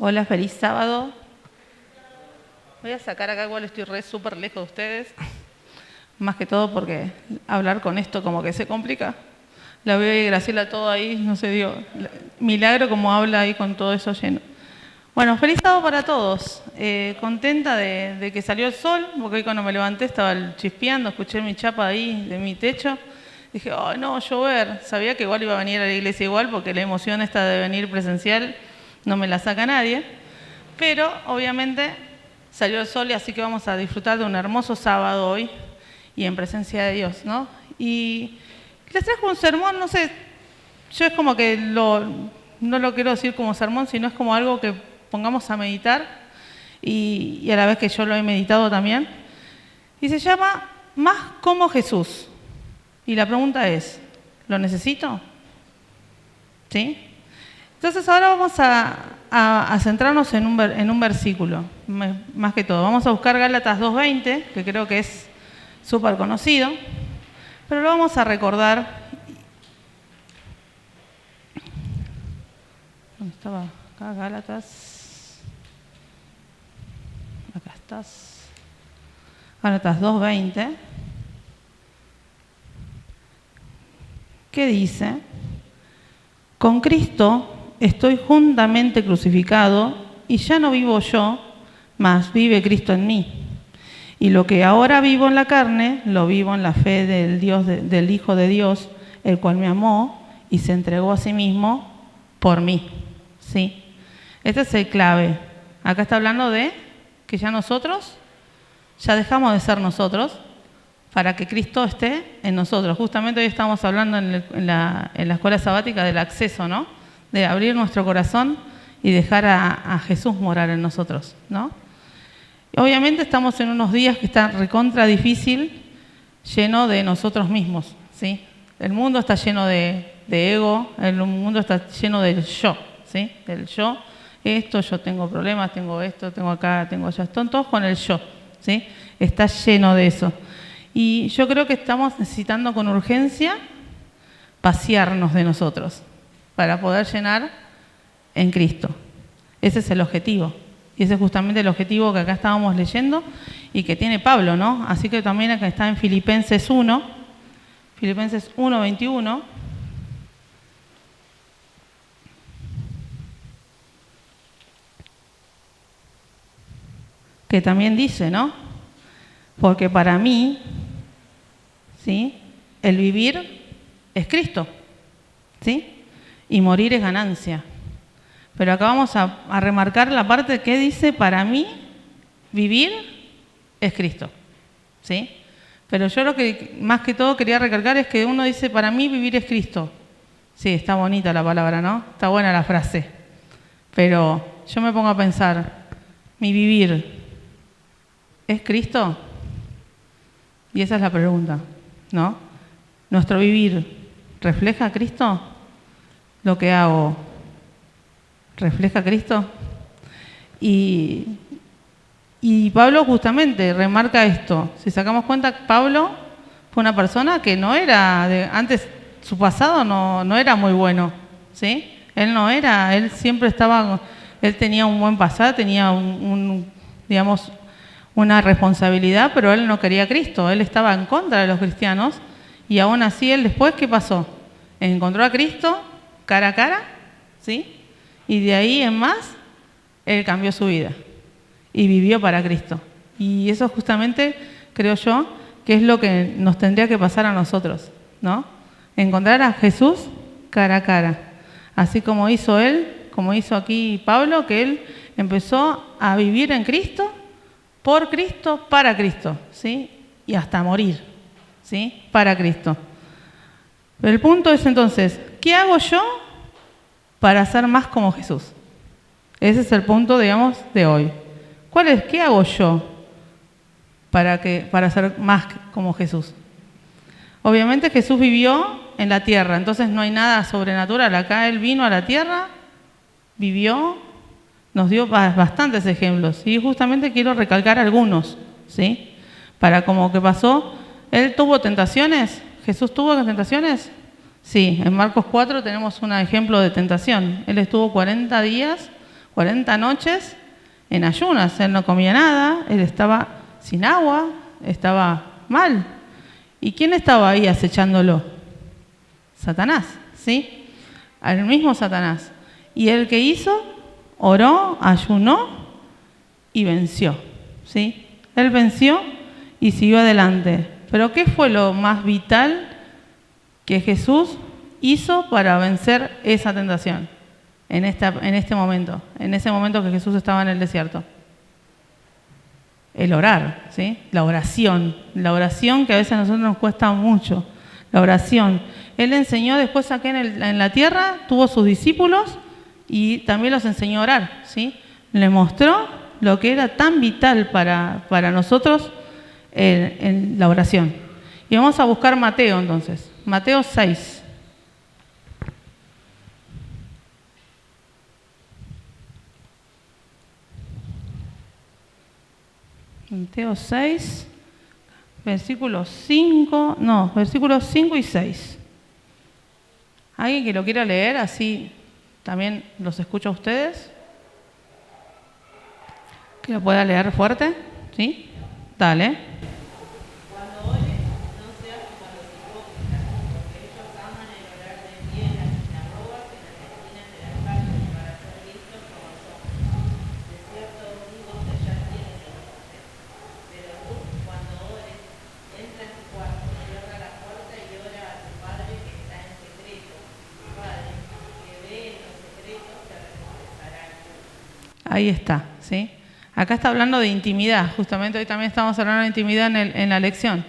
Hola, feliz sábado. Voy a sacar acá, igual estoy súper lejos de ustedes. Más que todo porque hablar con esto como que se complica. La veo y Graciela todo ahí, no sé, digo, milagro como habla ahí con todo eso lleno. Bueno, feliz sábado para todos. Contenta de que salió el sol, porque hoy cuando me levanté estaba chispeando, escuché mi chapa ahí de mi techo. Dije, oh no, llover. Sabía que igual iba a venir a la iglesia igual, porque la emoción esta de venir presencial no me la saca nadie. Pero obviamente salió el sol y así que vamos a disfrutar de un hermoso sábado hoy y en presencia de Dios, ¿no? Y les trajo un sermón, no sé, yo es como que no lo quiero decir como sermón, sino es como algo que pongamos a meditar y a la vez que yo lo he meditado también. Y se llama Más como Jesús. Y la pregunta es, ¿lo necesito? ¿Sí? Entonces ahora vamos a centrarnos en un versículo, más que todo. Vamos a buscar Gálatas 2:20, que creo que es súper conocido, pero lo vamos a recordar. ¿Dónde estaba? Acá, Gálatas. Acá estás. Gálatas 2:20. ¿Qué dice? Con Cristo estoy juntamente crucificado y ya no vivo yo, mas vive Cristo en mí. Y lo que ahora vivo en la carne, lo vivo en la fe del Hijo de Dios, el cual me amó y se entregó a sí mismo por mí. ¿Sí? Este es el clave. Acá está hablando de que ya nosotros, ya dejamos de ser nosotros para que Cristo esté en nosotros. Justamente hoy estamos hablando en la escuela sabática del acceso, ¿no? De abrir nuestro corazón y dejar a Jesús morar en nosotros, ¿no? Obviamente estamos en unos días que están recontra difícil, lleno de nosotros mismos, ¿sí? El mundo está lleno de ego, el mundo está lleno del yo, ¿sí? Del yo, yo tengo problemas, tengo esto, tengo acá, tengo allá, están todos con el yo, ¿sí? Está lleno de eso. Y yo creo que estamos necesitando con urgencia vaciarnos de nosotros para poder llenar en Cristo. Ese es el objetivo. Y ese es justamente el objetivo que acá estábamos leyendo y que tiene Pablo, ¿no? Así que también acá está en Filipenses 1, Filipenses 1:21. Que también dice, ¿no? Porque para mí, ¿sí? El vivir es Cristo, ¿sí? Y morir es ganancia. Pero acá vamos a remarcar la parte que dice, para mí, vivir es Cristo, ¿sí? Pero yo lo que más que todo quería recalcar es que uno dice, para mí vivir es Cristo. Sí, está bonita la palabra, ¿no? Está buena la frase. Pero yo me pongo a pensar, ¿mi vivir es Cristo? Y esa es la pregunta, ¿no? ¿Nuestro vivir refleja a Cristo? ¿Lo que hago refleja a Cristo? Y Pablo justamente remarca esto. Si sacamos cuenta, Pablo fue una persona que no era, antes su pasado no era muy bueno, ¿sí? Él siempre estaba, él tenía un buen pasado, tenía digamos, una responsabilidad, pero él no quería a Cristo, él estaba en contra de los cristianos y aún así él después, ¿qué pasó? Encontró a Cristo cara a cara, ¿sí? Y de ahí en más, él cambió su vida y vivió para Cristo. Y eso justamente, creo yo, que es lo que nos tendría que pasar a nosotros, ¿no? Encontrar a Jesús cara a cara. Así como hizo él, como hizo aquí Pablo, que él empezó a vivir en Cristo, por Cristo, para Cristo, ¿sí? Y hasta morir, ¿sí? Para Cristo. Pero el punto es entonces, ¿qué hago yo para ser más como Jesús? Ese es el punto, digamos, de hoy. ¿Qué hago yo para ser más como Jesús? Obviamente Jesús vivió en la tierra, entonces no hay nada sobrenatural. Acá Él vino a la tierra, vivió, nos dio bastantes ejemplos. Y justamente quiero recalcar algunos, ¿sí? Para como que pasó, Él tuvo tentaciones. ¿Jesús tuvo tentaciones? Sí, en Marcos 4 tenemos un ejemplo de tentación. Él estuvo 40 días 40 noches en ayunas. Él no comía nada, él estaba sin agua, estaba mal. ¿Y quién estaba ahí acechándolo? Satanás, ¿sí? El mismo Satanás. ¿Y él qué hizo? Oró, ayunó y venció, ¿sí? Él venció y siguió adelante. Pero ¿qué fue lo más vital que Jesús hizo para vencer esa tentación en ese momento que Jesús estaba en el desierto? El orar, ¿sí? La oración que a veces a nosotros nos cuesta mucho, la oración. Él enseñó después aquí en la tierra, tuvo sus discípulos y también los enseñó a orar, ¿sí? Le mostró lo que era tan vital para nosotros en la oración. Y vamos a buscar Mateo entonces, Mateo 6. Mateo 6, versículos 5 y 6. ¿Alguien que lo quiera leer? Así también los escucho a ustedes. ¿Que lo pueda leer fuerte? ¿Sí? Dale. Ahí está, ¿sí? Acá está hablando de intimidad, justamente hoy también estamos hablando de intimidad en la lección.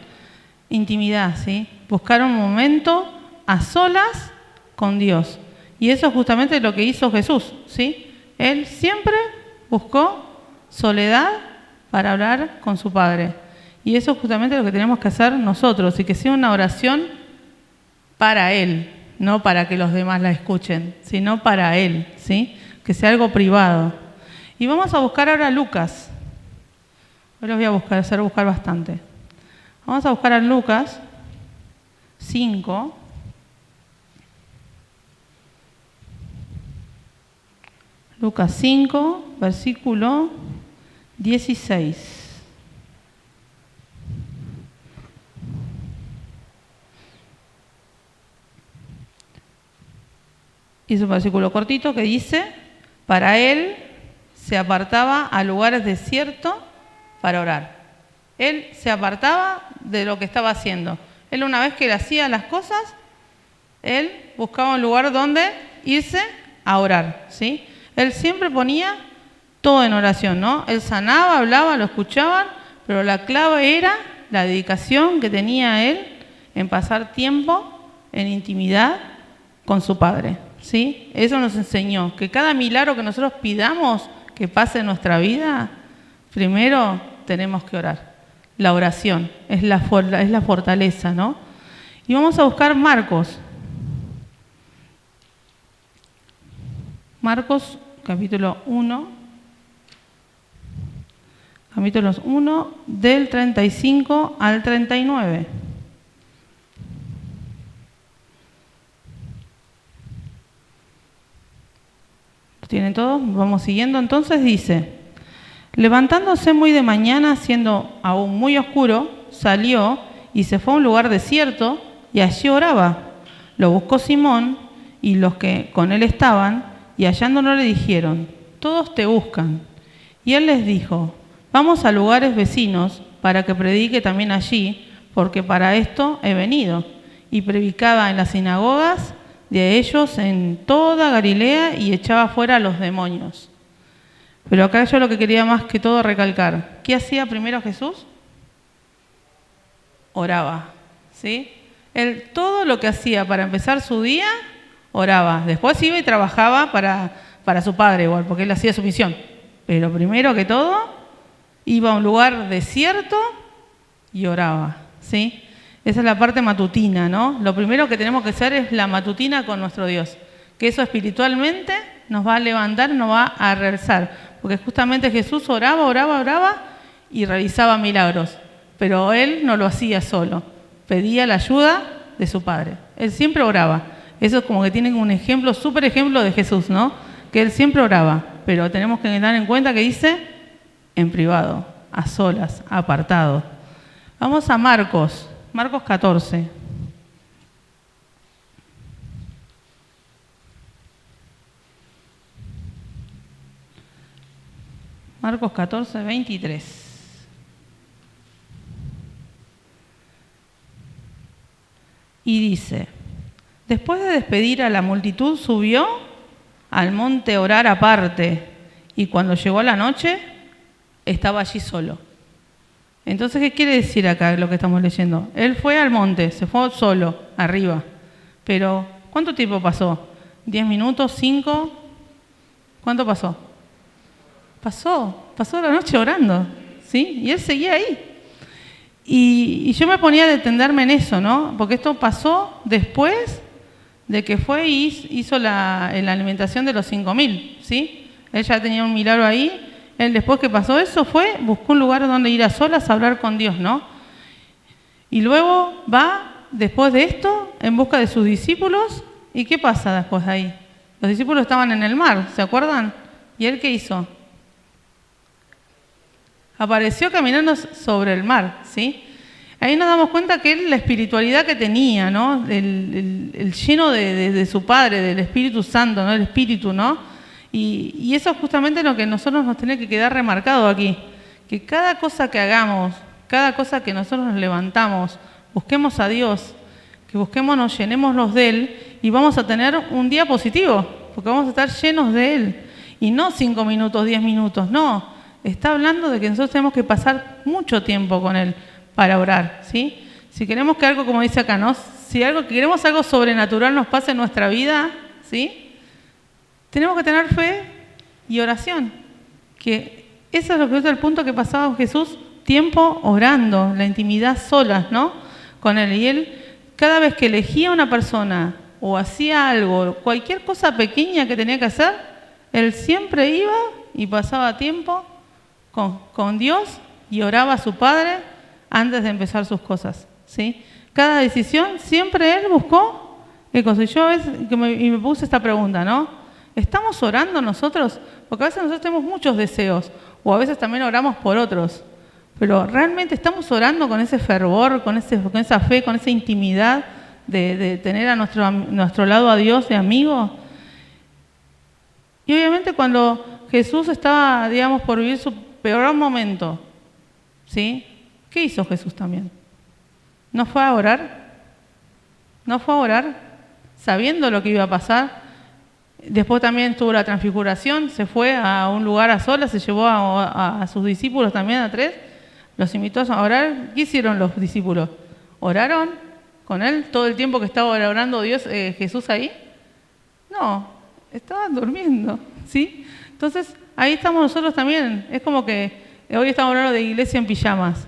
Intimidad, ¿sí? Buscar un momento a solas con Dios. Y eso es justamente lo que hizo Jesús, ¿sí? Él siempre buscó soledad para hablar con su Padre. Y eso es justamente lo que tenemos que hacer nosotros, y que sea una oración para Él, no para que los demás la escuchen, sino para Él, ¿sí? Que sea algo privado. Y vamos a buscar ahora a Lucas. Hoy los voy a hacer buscar bastante. Vamos a buscar a Lucas 5. Lucas 5, versículo 16. Y es un versículo cortito que dice: para él se apartaba a lugares desiertos para orar. Él se apartaba de lo que estaba haciendo. Él, una vez que él hacía las cosas, él buscaba un lugar donde irse a orar, ¿sí? Él siempre ponía todo en oración, ¿no? Él sanaba, hablaba, lo escuchaban, pero la clave era la dedicación que tenía él en pasar tiempo en intimidad con su Padre, ¿sí? Eso nos enseñó, que cada milagro que nosotros pidamos que pase en nuestra vida, primero tenemos que orar. La oración es la fortaleza, ¿no? Y vamos a buscar Marcos. Marcos, capítulo 1. Capítulos 1, del 35 al 39. ¿Tienen todos? Vamos siguiendo. Entonces dice: levantándose muy de mañana, siendo aún muy oscuro, salió y se fue a un lugar desierto y allí oraba. Lo buscó Simón y los que con él estaban, y hallándolo le dijeron: todos te buscan. Y él les dijo: vamos a lugares vecinos para que predique también allí, porque para esto he venido. Y predicaba en las sinagogas de ellos en toda Galilea y echaba fuera a los demonios. Pero acá yo lo que quería más que todo recalcar: ¿qué hacía primero Jesús? Oraba, ¿sí? Él todo lo que hacía para empezar su día, oraba. Después iba y trabajaba para su Padre igual, porque él hacía su misión. Pero primero que todo, iba a un lugar desierto y oraba, ¿sí? Esa es la parte matutina, ¿no? Lo primero que tenemos que hacer es la matutina con nuestro Dios, que eso espiritualmente nos va a levantar, nos va a realzar, porque justamente Jesús oraba y realizaba milagros, pero él no lo hacía solo, pedía la ayuda de su Padre. Él siempre oraba. Eso es como que tienen un ejemplo, súper ejemplo de Jesús, ¿no? Que él siempre oraba. pero tenemos que tener en cuenta que dice en privado, a solas, apartado. Vamos a Marcos 14. Marcos 14, 23. Y dice, después de despedir a la multitud, subió al monte a orar aparte, y cuando llegó la noche, estaba allí solo. Entonces, ¿qué quiere decir acá lo que estamos leyendo? Él fue al monte, se fue solo, arriba. Pero, ¿cuánto tiempo pasó? ¿10 minutos? ¿5? ¿Cuánto pasó? Pasó la noche orando, ¿sí? Y él seguía ahí. Y yo me ponía a detenderme en eso, ¿no? Porque esto pasó después de que fue y hizo la alimentación de los 5.000, ¿sí? Él ya tenía un milagro ahí. Él después que pasó eso buscó un lugar donde ir a solas a hablar con Dios, ¿no? Y luego va, después de esto, en busca de sus discípulos. ¿Y qué pasa después de ahí? Los discípulos estaban en el mar, ¿se acuerdan? ¿Y él qué hizo? Apareció caminando sobre el mar, ¿sí? Ahí nos damos cuenta que él, la espiritualidad que tenía, ¿no? El lleno de su Padre, del Espíritu Santo, ¿no? El Espíritu, ¿no? Y eso es justamente lo que nosotros nos tiene que quedar remarcado aquí. Que cada cosa que hagamos, cada cosa que nosotros nos levantamos, busquemos a Dios, que busquemos, nos llenémonos de Él y vamos a tener un día positivo, porque vamos a estar llenos de Él. Y no 5 minutos, 10 minutos, no. Está hablando de que nosotros tenemos que pasar mucho tiempo con Él para orar, ¿sí? Si queremos que algo, como dice acá, ¿no? Si queremos algo sobrenatural nos pase en nuestra vida, ¿sí? Tenemos que tener fe y oración. Que eso es lo que es el punto que pasaba Jesús, tiempo orando, la intimidad solas, ¿no? Con Él. Y Él, cada vez que elegía a una persona o hacía algo, cualquier cosa pequeña que tenía que hacer, Él siempre iba y pasaba tiempo con Dios y oraba a su Padre antes de empezar sus cosas, ¿sí? Cada decisión siempre Él buscó el consejo. Yo a veces me puse esta pregunta, ¿no? ¿Estamos orando nosotros? Porque a veces nosotros tenemos muchos deseos, o a veces también oramos por otros, pero ¿realmente estamos orando con ese fervor, con esa fe, con esa intimidad de tener a nuestro lado a Dios de amigo? Y obviamente cuando Jesús estaba, digamos, por vivir su peor momento, ¿sí? ¿Qué hizo Jesús también? ¿No fue a orar? ¿No fue a orar sabiendo lo que iba a pasar? Después también tuvo la transfiguración, se fue a un lugar a solas, se llevó a sus discípulos también, a 3, los invitó a orar. ¿Qué hicieron los discípulos? ¿Oraron con él todo el tiempo que estaba orando Jesús ahí? No, estaban durmiendo, ¿sí? Entonces, ahí estamos nosotros también. Es como que hoy estamos hablando de iglesia en pijamas.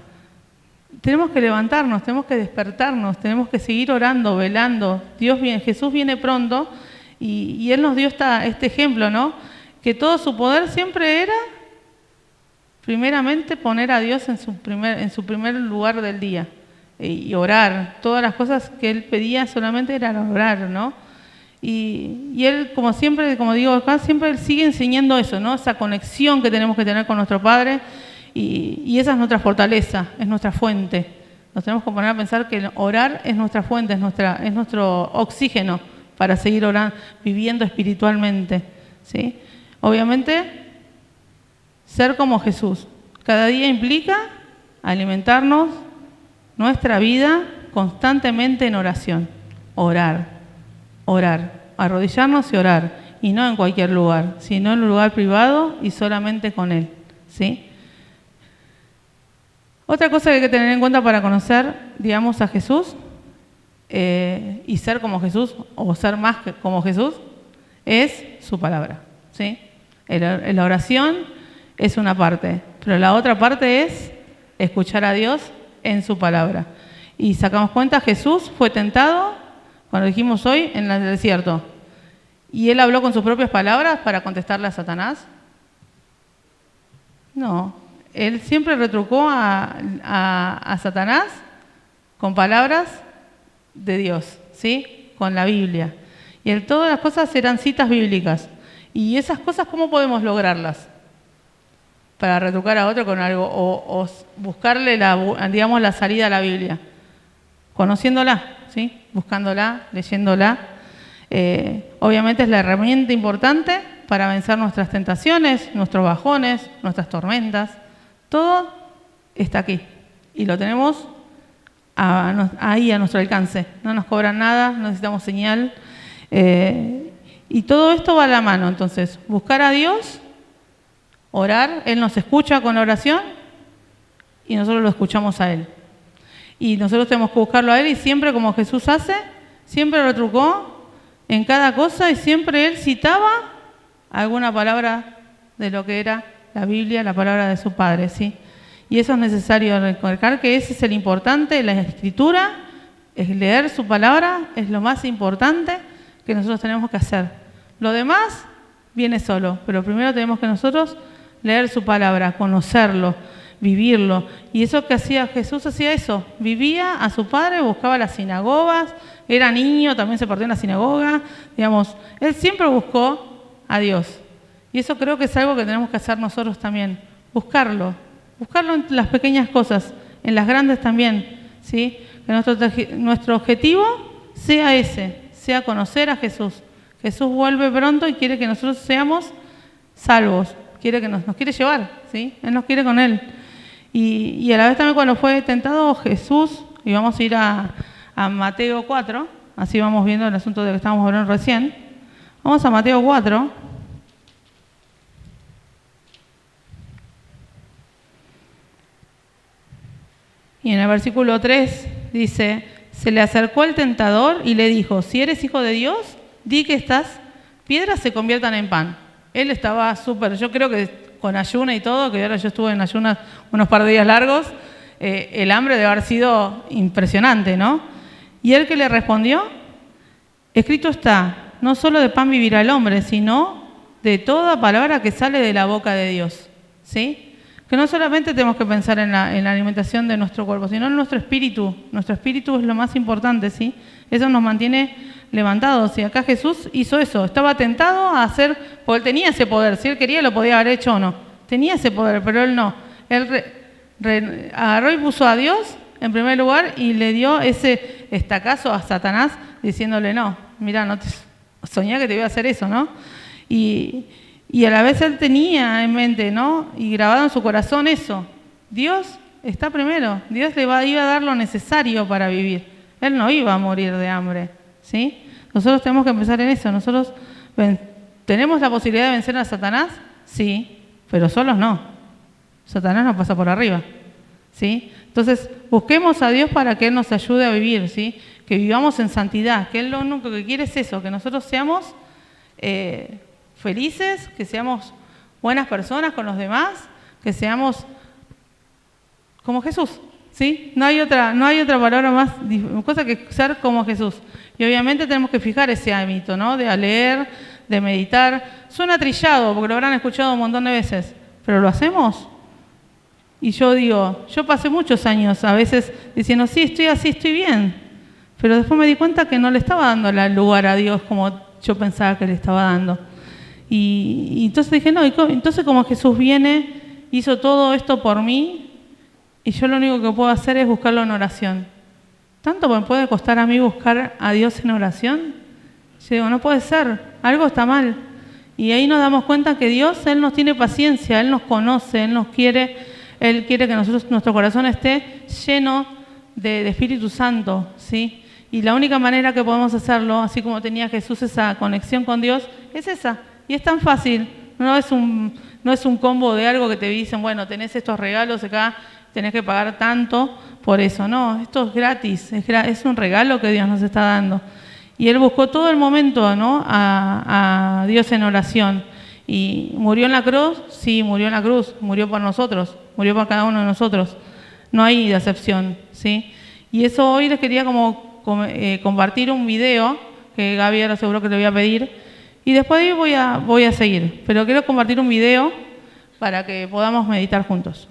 Tenemos que levantarnos, tenemos que despertarnos, tenemos que seguir orando, velando. Jesús viene pronto. Y Él nos dio este ejemplo, ¿no? Que todo su poder siempre era, primeramente, poner a Dios en su primer lugar del día y orar. Todas las cosas que Él pedía solamente eran orar, ¿no? Y Él, como siempre, como digo acá, siempre Él sigue enseñando eso, ¿no? Esa conexión que tenemos que tener con nuestro Padre y esa es nuestra fortaleza, es nuestra fuente. Nos tenemos que poner a pensar que orar es nuestra fuente, es nuestro oxígeno para seguir orando, viviendo espiritualmente, ¿sí? Obviamente, ser como Jesús. Cada día implica alimentarnos nuestra vida constantemente en oración. Orar, arrodillarnos y orar. Y no en cualquier lugar, sino en un lugar privado y solamente con Él, ¿sí? Otra cosa que hay que tener en cuenta para conocer, digamos, a Jesús y ser como Jesús o ser más como Jesús es su palabra, ¿sí? La oración es una parte, pero la otra parte es escuchar a Dios en su palabra. Y sacamos cuenta, Jesús fue tentado, cuando dijimos hoy, en el desierto. ¿Y Él habló con sus propias palabras para contestarle a Satanás? No. Él siempre retrucó a Satanás con palabras de Dios, ¿sí? Con la Biblia. Y todas las cosas eran citas bíblicas. Y esas cosas, ¿cómo podemos lograrlas? Para retrucar a otro con algo o buscarle la salida a la Biblia. Conociéndola, ¿sí? Buscándola, leyéndola. Obviamente es la herramienta importante para vencer nuestras tentaciones, nuestros bajones, nuestras tormentas. Todo está aquí y lo tenemos ahí a nuestro alcance. No nos cobran nada, no necesitamos señal. Y todo esto va a la mano. Entonces, buscar a Dios, orar, Él nos escucha con oración y nosotros lo escuchamos a Él. Y nosotros tenemos que buscarlo a Él y siempre como Jesús hace, siempre lo trucó en cada cosa y siempre Él citaba alguna palabra de lo que era la Biblia, la palabra de su Padre, ¿sí? Y eso es necesario recalcar que ese es el importante, la Escritura, es leer su palabra, es lo más importante que nosotros tenemos que hacer. Lo demás viene solo, pero primero tenemos que nosotros leer su palabra, conocerlo, vivirlo. Y eso que hacía Jesús, hacía eso, vivía a su Padre, buscaba las sinagogas, era niño, también se partió en la sinagoga, digamos, Él siempre buscó a Dios. Y eso creo que es algo que tenemos que hacer nosotros también, buscarlo en las pequeñas cosas, en las grandes también, ¿sí? Que nuestro objetivo sea ese, sea conocer a Jesús. Jesús vuelve pronto y quiere que nosotros seamos salvos, quiere que nos quiere llevar, ¿sí? Él nos quiere con Él. Y a la vez también cuando fue tentado Jesús, y vamos a ir a Mateo 4, así vamos viendo el asunto de que estábamos hablando recién. Vamos a Mateo 4. Y en el versículo 3 dice, se le acercó el tentador y le dijo, si eres hijo de Dios, di que estas piedras se conviertan en pan. Él estaba súper, yo creo que con ayuna y todo, que ahora yo estuve en ayuna unos par de días largos, el hambre debe haber sido impresionante, ¿no? Y él que le respondió, escrito está, no solo de pan vivirá el hombre, sino de toda palabra que sale de la boca de Dios, ¿sí? Que no solamente tenemos que pensar en la alimentación de nuestro cuerpo, sino en nuestro espíritu. Nuestro espíritu es lo más importante, ¿sí? Eso nos mantiene levantados. Y acá Jesús hizo eso. Estaba tentado a hacer, porque él tenía ese poder. Si él quería, lo podía haber hecho o no. Tenía ese poder, pero él no. Él agarró y puso a Dios en primer lugar y le dio ese estacazo a Satanás diciéndole, no, mira, no te soñá que te iba a hacer eso, ¿no? Y a la vez él tenía en mente, ¿no? Y grabado en su corazón eso. Dios está primero. Dios le iba a dar lo necesario para vivir. Él no iba a morir de hambre, ¿sí? Nosotros tenemos que pensar en eso. Nosotros tenemos la posibilidad de vencer a Satanás, sí, pero solos no. Satanás nos pasa por arriba, ¿sí? Entonces, busquemos a Dios para que Él nos ayude a vivir, ¿sí? Que vivamos en santidad, que Él lo único que quiere es eso, que nosotros seamos felices, que seamos buenas personas con los demás, que seamos como Jesús, ¿sí? No hay otra palabra más cosa que ser como Jesús. Y obviamente tenemos que fijar ese hábito, ¿no? De leer, de meditar. Suena trillado, porque lo habrán escuchado un montón de veces, pero ¿lo hacemos? Y yo digo, yo pasé muchos años a veces diciendo, sí, estoy así, estoy bien, pero después me di cuenta que no le estaba dando el lugar a Dios como yo pensaba que le estaba dando. Y entonces dije, no, entonces como Jesús viene, hizo todo esto por mí, y yo lo único que puedo hacer es buscarlo en oración. ¿Tanto me puede costar a mí buscar a Dios en oración? Yo digo, no puede ser, algo está mal. Y ahí nos damos cuenta que Dios, Él nos tiene paciencia, Él nos conoce, Él quiere que nuestro corazón esté lleno de Espíritu Santo, ¿sí? Y la única manera que podemos hacerlo, así como tenía Jesús esa conexión con Dios, es esa. Y es tan fácil, no es un combo de algo que te dicen, bueno, tenés estos regalos acá, tenés que pagar tanto por eso. No, esto es gratis, es un regalo que Dios nos está dando. Y Él buscó todo el momento, ¿no? a Dios en oración. Y murió en la cruz, sí, murió en la cruz, murió por nosotros, murió por cada uno de nosotros. No hay decepción, ¿sí? Y eso hoy les quería compartir un video, que Gaby ahora seguro que le voy a pedir, y después de ahí voy a seguir. Pero quiero compartir un video para que podamos meditar juntos.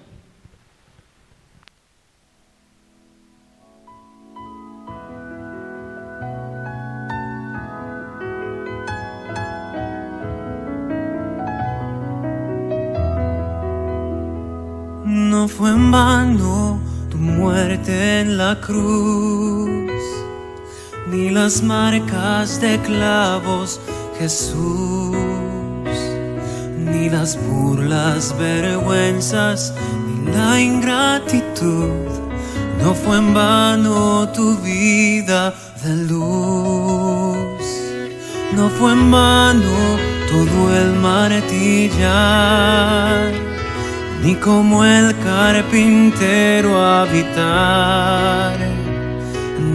No fue en vano tu muerte en la cruz, ni las marcas de clavos, Jesús, ni las burlas, vergüenzas, ni la ingratitud. No fue en vano tu vida de luz. No fue en vano todo el martillar, ni como el carpintero habitar,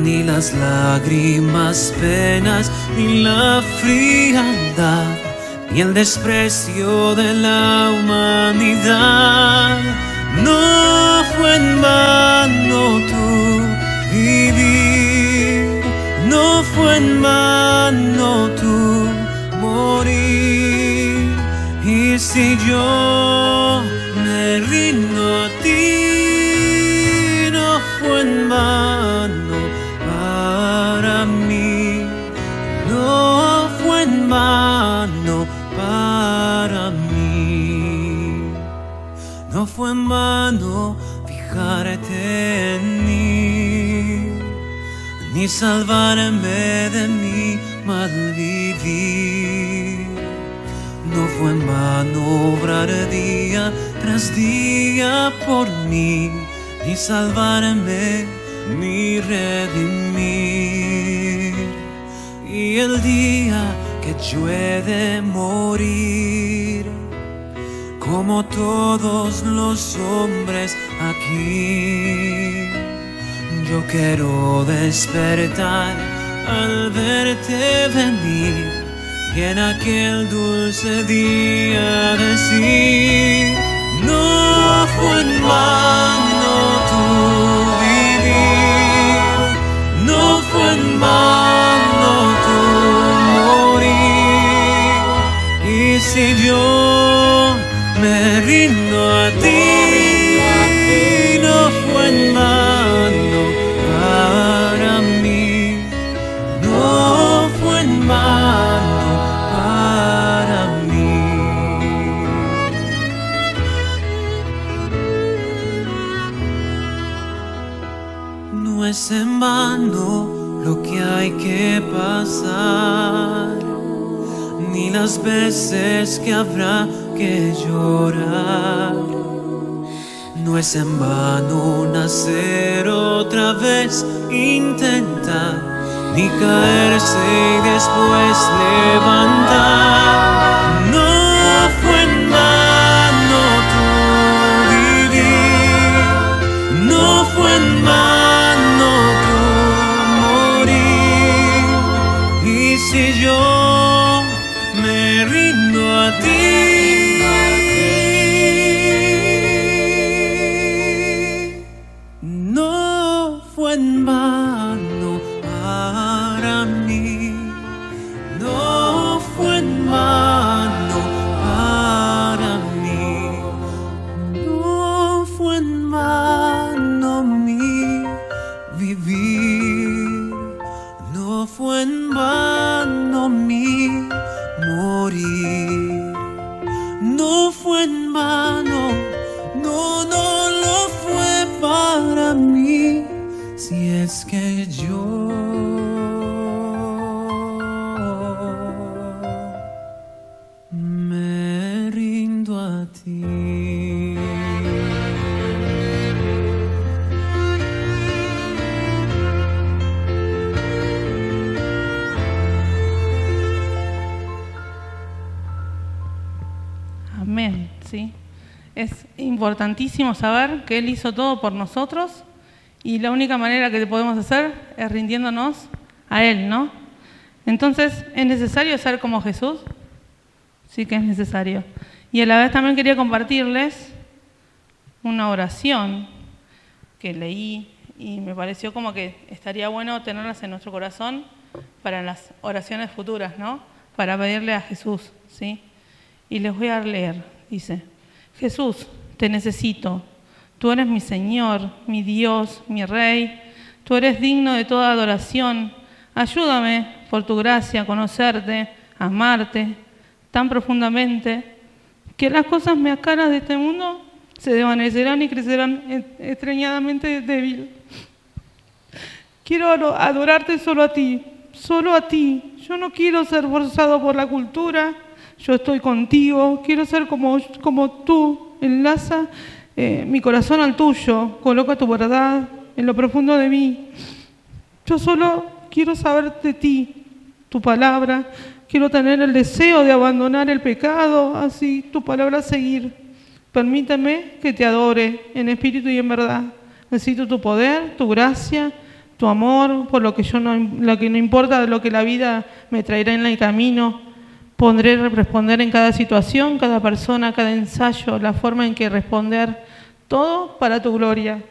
ni las lágrimas, penas, ni la frialdad, ni el desprecio de la humanidad. No fue en vano tu vivir, no fue en vano tu morir. Y si yo me rindo a ti, no fue en vano para mí, no fue en vano para mí. No fue en vano fijarte en mí, ni salvarme de mi mal vivir. No fue en vano obrar día tras día por mí, ni salvarme ni redimir. Y el día que yo he de morir, como todos los hombres aquí, yo quiero despertar al verte venir, y en aquel dulce día decir: no fue en vano tu vivir, no fue en vano tu morir. Y si yo me rindo a ti, no fue en vano para mí, no fue en vano para mí. No es en vano lo que hay que pasar, ni las veces que habrá que llorar. No es en vano nacer otra vez, intentar, ni caerse y después levantar. No fue en vano tu vivir, no fue en vano tu morir. Y si yo me rindo a ti, no fue en vano para mí, no fue en vano para mí, no fue en vano mi vivir, no fue en vano mi morir, no fue en vano, no lo fue para mí, si es que yo me rindo a ti. Amén, ¿sí? Es importantísimo saber que Él hizo todo por nosotros y la única manera que podemos hacer es rindiéndonos a Él, ¿no? Entonces, ¿es necesario ser como Jesús? Sí que es necesario. Y a la vez también quería compartirles una oración que leí y me pareció como que estaría bueno tenerlas en nuestro corazón para las oraciones futuras, ¿no? Para pedirle a Jesús, ¿sí? Y les voy a leer, dice: Jesús, te necesito. Tú eres mi Señor, mi Dios, mi Rey. Tú eres digno de toda adoración. Ayúdame, por tu gracia, a conocerte, a amarte tan profundamente, que las cosas más caras de este mundo se desvanecerán y crecerán extrañadamente débil. Quiero adorarte solo a ti, solo a ti. Yo no quiero ser forzado por la cultura, yo estoy contigo, quiero ser como tú. Enlaza mi corazón al tuyo, coloca tu verdad en lo profundo de mí. Yo solo quiero saber de ti, tu palabra, quiero tener el deseo de abandonar el pecado, así tu palabra seguir. Permíteme que te adore en espíritu y en verdad. Necesito tu poder, tu gracia, tu amor, por lo que no importa lo que la vida me traerá en el camino. Podré responder en cada situación, cada persona, cada ensayo, la forma en que responder, todo para tu gloria.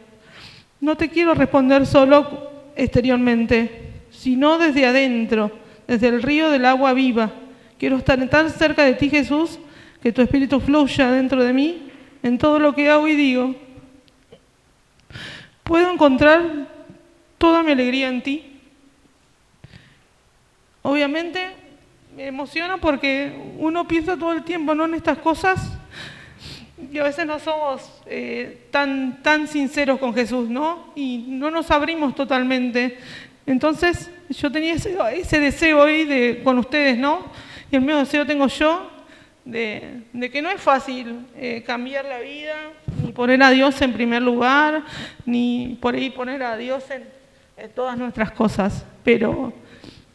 No te quiero responder solo exteriormente, sino desde adentro, desde el río del agua viva. Quiero estar tan cerca de ti, Jesús, que tu espíritu fluya dentro de mí en todo lo que hago y digo. Puedo encontrar toda mi alegría en ti. Obviamente me emociona porque uno piensa todo el tiempo, ¿no?, en estas cosas y a veces no somos tan sinceros con Jesús, ¿no? Y no nos abrimos totalmente. Entonces yo tenía ese deseo hoy con ustedes, ¿no? Y el mismo deseo tengo yo de que no es fácil cambiar la vida, ni poner a Dios en primer lugar, ni por ahí poner a Dios en todas nuestras cosas, pero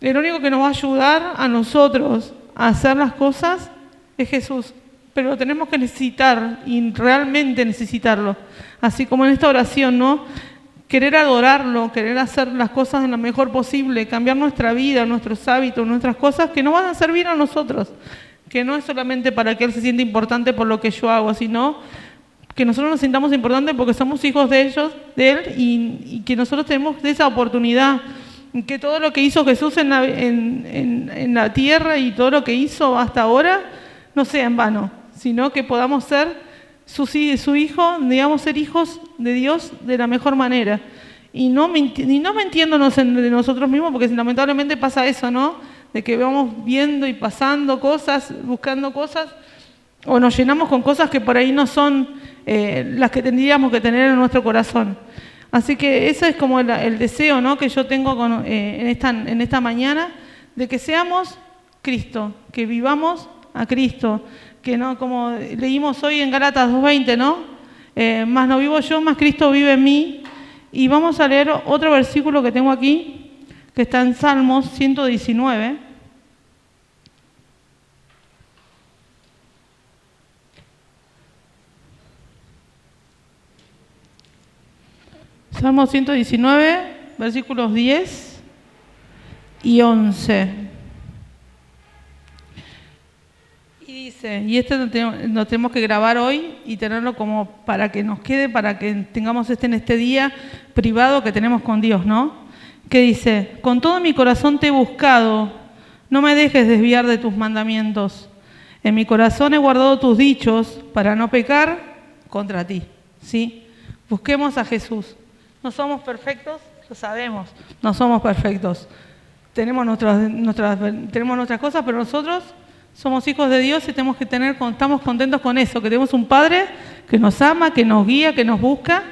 el único que nos va a ayudar a nosotros a hacer las cosas es Jesús, pero lo tenemos que necesitar y realmente necesitarlo, así como en esta oración, ¿no? Querer adorarlo, querer hacer las cosas de lo mejor posible, cambiar nuestra vida, nuestros hábitos, nuestras cosas que nos van a servir a nosotros, que no es solamente para que Él se sienta importante por lo que yo hago, sino que nosotros nos sintamos importantes porque somos hijos de Él y que nosotros tenemos esa oportunidad, que todo lo que hizo Jesús en la tierra y todo lo que hizo hasta ahora no sea en vano, sino que podamos ser su hijo, digamos, ser hijos de Dios de la mejor manera. Y no mintiéndonos de nosotros mismos, porque lamentablemente pasa eso, ¿no? De que vamos viendo y pasando cosas, buscando cosas, o nos llenamos con cosas que por ahí no son las que tendríamos que tener en nuestro corazón. Así que ese es como el deseo, ¿no?, que yo tengo en esta mañana, de que seamos Cristo, que vivamos a Cristo, que no, como leímos hoy en Gálatas 2:20, ¿no? Más no vivo yo, más Cristo vive en mí. Y vamos a leer otro versículo que tengo aquí, que está en Salmos 119. Salmo 119, versículos 10 y 11. Y dice, y este lo tenemos que grabar hoy y tenerlo como para que nos quede, para que tengamos en este día privado que tenemos con Dios, ¿no? Que dice, con todo mi corazón te he buscado, no me dejes desviar de tus mandamientos. En mi corazón he guardado tus dichos para no pecar contra ti, ¿sí? Busquemos a Jesús. No somos perfectos, lo sabemos, no somos perfectos. Tenemos nuestras cosas, pero nosotros somos hijos de Dios y estamos contentos con eso, que tenemos un Padre que nos ama, que nos guía, que nos busca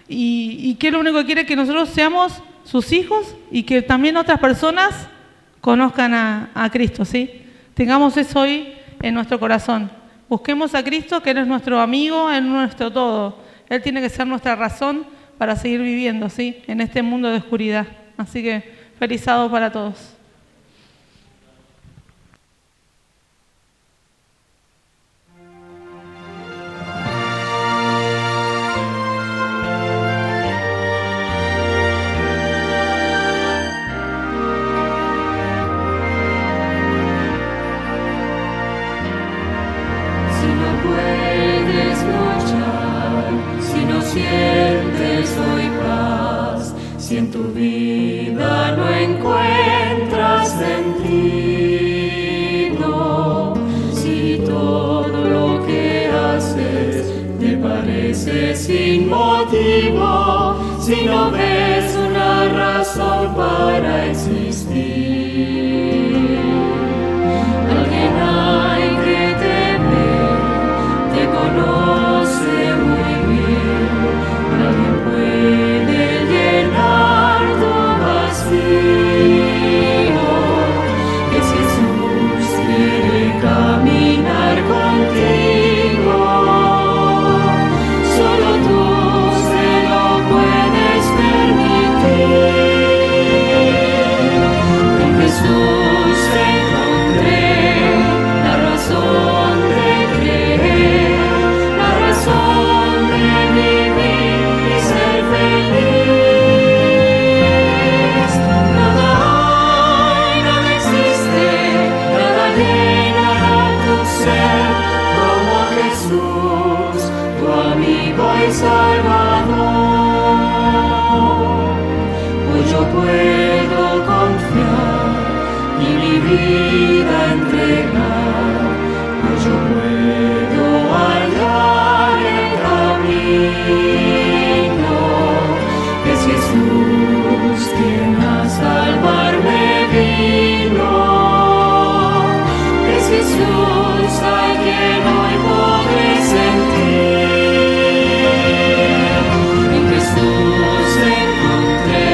y que lo único que quiere es que nosotros seamos sus hijos y que también otras personas conozcan a Cristo, ¿sí? Tengamos eso hoy en nuestro corazón. Busquemos a Cristo, que Él es nuestro amigo, Él es nuestro todo. Él tiene que ser nuestra razón para seguir viviendo, ¿sí?, en este mundo de oscuridad. Así que feliz sábado para todos. Si no puedes luchar, si no sientes hoy paz, si en tu vida no encuentras sentido, si todo lo que haces te parece sin motivo, si no ves una razón para existir, alguien hay que te ve, te conoce muy bien. yo puedo confiar y mi vida entregar, hoy yo puedo hallar el camino. Es Jesús quien a salvarme vino, es Jesús a quien hoy podré sentir. En Jesús encontré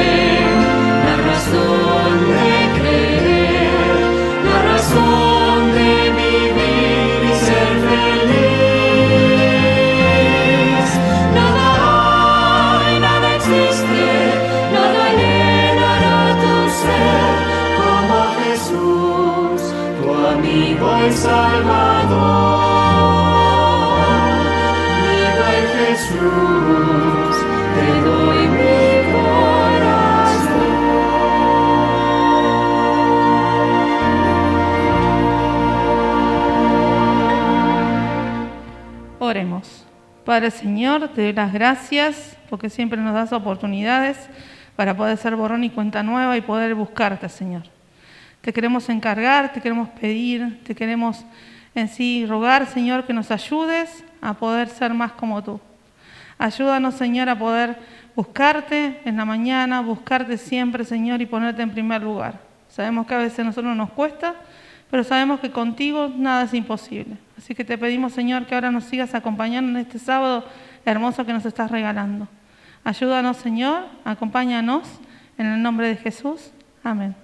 la razón de creer, la razón de vivir y ser feliz. Nada hay, nada existe, nada llenará tu ser como Jesús, tu amigo y Salvador. Viva en Jesús, te doy mi corazón. Oremos. Padre Señor, te doy las gracias porque siempre nos das oportunidades para poder ser borrón y cuenta nueva y poder buscarte, Señor. Te queremos encargar, te queremos pedir, te queremos en sí rogar, Señor, que nos ayudes a poder ser más como tú. Ayúdanos, Señor, a poder buscarte en la mañana, buscarte siempre, Señor, y ponerte en primer lugar. Sabemos que a veces a nosotros nos cuesta, pero sabemos que contigo nada es imposible. Así que te pedimos, Señor, que ahora nos sigas acompañando en este sábado hermoso que nos estás regalando. Ayúdanos, Señor, acompáñanos, en el nombre de Jesús. Amén.